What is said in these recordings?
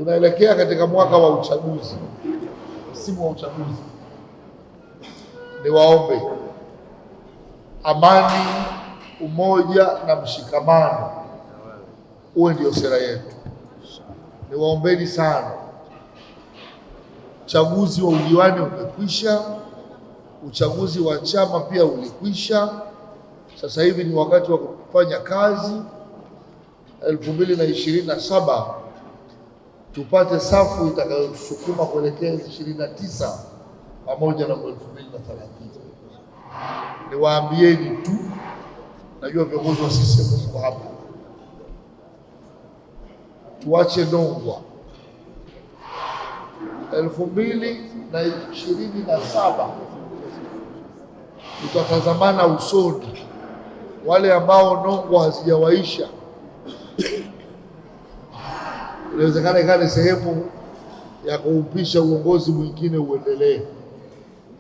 Tunaelekea katika mwaka wa uchaguzi, msimu wa uchaguzi. Niwaombe amani, umoja na mshikamano uwe ndio sera yetu. Niwaombeni sana. Uchaguzi wa udiwani umekwisha, uchaguzi wa chama pia ulikwisha. Sasa hivi ni wakati wa kufanya kazi. 2027 tupate safu itakayotusukuma kuelekea 29 pamoja na 2030. Niwaambieni tu, najua viongozi wa CCM mko hapa, tuache nongwa. 2027 tutatazamana usoni. Wale ambao nongwa hazijawaisha, inawezekana ikawa sehemu ya kuupisha uongozi mwingine uendelee.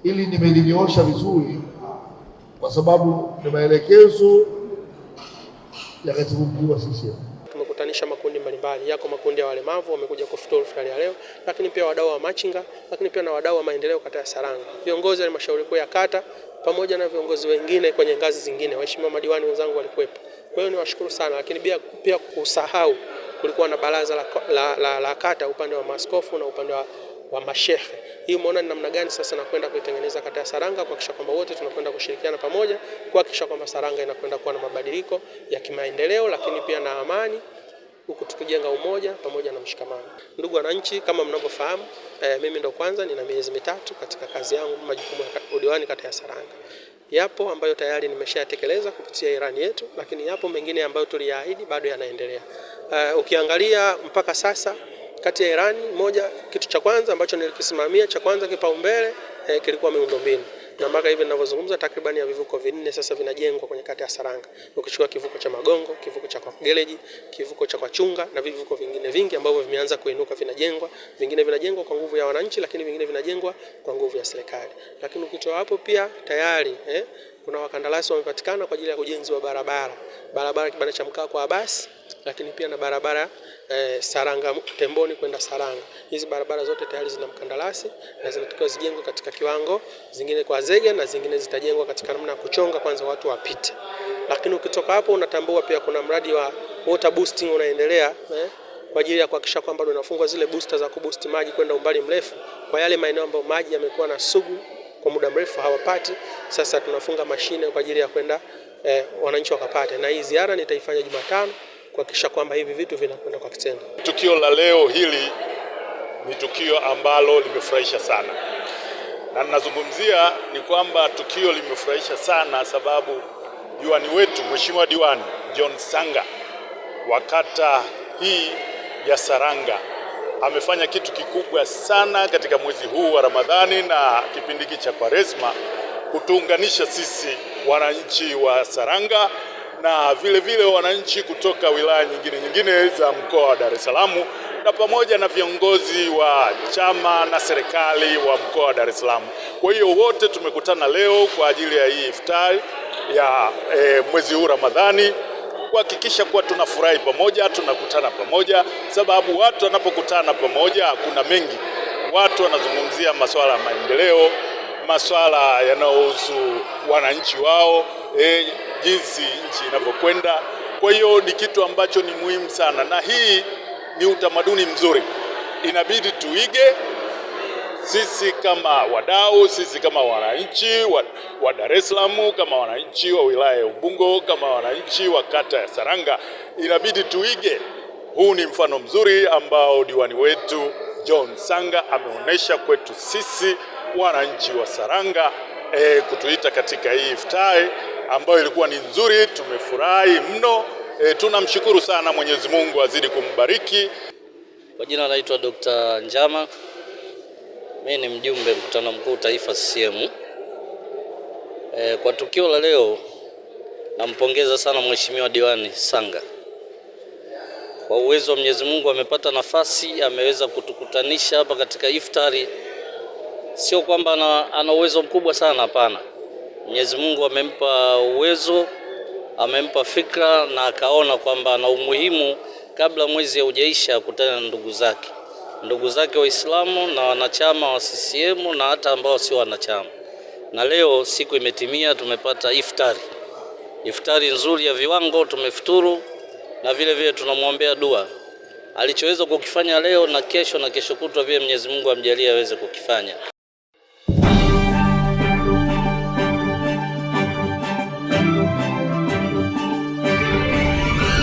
Hili nimelinyoosha vizuri kwa sababu ni maelekezo ya katibu mkuu wa CCM. Tumekutanisha makundi mbalimbali, yako makundi ya walemavu wamekuja kufutua iftari ya leo, lakini pia wadau wa machinga, lakini pia na wadau wa maendeleo kata ya Saranga, viongozi wa halmashauri kuu ya kata pamoja na viongozi wengine kwenye ngazi zingine. Waheshimiwa madiwani wenzangu walikuwepo. Kwa hiyo niwashukuru sana, lakini pia kusahau kulikuwa na baraza la kata upande wa maaskofu na upande wa mashehe. Hii umeona ni namna gani sasa nakwenda kuitengeneza kata ya Saranga, kuhakikisha kwamba wote tunakwenda kushirikiana pamoja kuhakikisha kwamba Saranga inakwenda kuwa na mabadiliko ya kimaendeleo, lakini pia na amani, huku tukijenga umoja pamoja na mshikamano. Ndugu wananchi, kama mnavyofahamu, mimi ndo kwanza nina miezi mitatu katika kazi yangu, majukumu ya udiwani kata ya Saranga. Yapo ambayo tayari nimeshatekeleza kupitia ilani yetu, lakini yapo mengine ambayo tuliyaahidi bado yanaendelea. Ukiangalia mpaka sasa kati ya ilani moja, kitu cha kwanza ambacho nilikisimamia cha kwanza kipaumbele kilikuwa miundombinu. Na mpaka hivi ninavyozungumza takriban ya vivuko 4 sasa vinajengwa kwenye kata ya Saranga. Ukichukua kivuko cha Magongo, kivuko cha kwa Gereji, kivuko cha kwa Chunga na vivuko vingine vingi ambavyo vimeanza kuinuka vinajengwa. Vingine vinajengwa kwa nguvu ya wananchi, lakini vingine vinajengwa kwa nguvu ya serikali. Lakini ukitoa hapo pia tayari kuna wakandarasi wamepatikana kwa ajili ya ujenzi wa barabara kibanda cha Mkaa kwa Abasi, lakini pia na barabara Saranga Temboni kwenda Saranga. Hizi barabara zote tayari zina mkandarasi na zinatakiwa zijengwe katika kiwango, zingine kwa zege na zingine zitajengwa katika namna ya kuchonga kwanza watu wapite. Lakini ukitoka hapo unatambua pia kuna mradi wa water boosting unaendelea kwa ajili ya kuhakikisha kwamba tunafungua zile booster za kuboost maji kwenda umbali mrefu kwa yale maeneo ambayo maji yamekuwa na sugu kwa muda mrefu hawapati. Sasa tunafunga mashine kwa ajili ya kwenda wananchi wakapate, na hii ziara nitaifanya Jumatano kuhakikisha kwamba hivi vitu vinakwenda kwa kitendo. Tukio la leo hili ni tukio ambalo limefurahisha sana, na ninazungumzia ni kwamba tukio limefurahisha sana sababu diwani wetu Mheshimiwa Diwani John Sanga wa kata hii ya Saranga amefanya kitu kikubwa sana katika mwezi huu wa Ramadhani na kipindi hiki cha Kwaresma, kutuunganisha sisi wananchi wa Saranga na vile wananchi kutoka wilaya nyingine za mkoa wa Dar es Salaam na pamoja na viongozi wa chama na serikali wa mkoa wa Dar es Salaam. Kwa hiyo wote tumekutana leo kwa ajili ya hii iftari ya mwezi huu Ramadhani, kuhakikisha kuwa tunafurahi pamoja, tunakutana pamoja, sababu watu wanapokutana pamoja kuna mengi. Watu wanazungumzia masuala ya maendeleo, masuala yanayohusu wananchi wao, jinsi nchi inavyokwenda. Kwa hiyo ni kitu ambacho ni muhimu sana, na hii ni utamaduni mzuri, inabidi tuige sisi kama wadau, sisi kama wananchi wa Dar es Salaam, kama wananchi wa wilaya ya Ubungo, kama wananchi wa kata ya Saranga, inabidi tuige. Huu ni mfano mzuri ambao diwani wetu John Sanga ameonyesha kwetu sisi wananchi wa Saranga, kutuita katika hii iftari ambayo ilikuwa ni nzuri. Tumefurahi mno. Tunamshukuru sana Mwenyezi Mungu azidi kumbariki. Kwa jina naitwa Dr. Njama. Mimi ni mjumbe mkutano mkuu taifa CCM. Kwa tukio la leo nampongeza sana Mheshimiwa Diwani Sanga. Kwa uwezo wa Mwenyezi Mungu amepata nafasi, ameweza kutukutanisha hapa katika iftari. Sio kwamba ana uwezo mkubwa sana, hapana. Mwenyezi Mungu amempa uwezo, amempa fikra na akaona kwamba ana umuhimu kabla mwezi haujaisha kukutana na ndugu zake. ndugu zake Waislamu na wanachama wa CCM na hata ambao sio wanachama. Na leo siku imetimia, tumepata iftari nzuri ya viwango, tumefuturu na vile vile tunamwombea dua alichoweza kukifanya leo na kesho kutwa, vile Mwenyezi Mungu amjalie aweze kukifanya.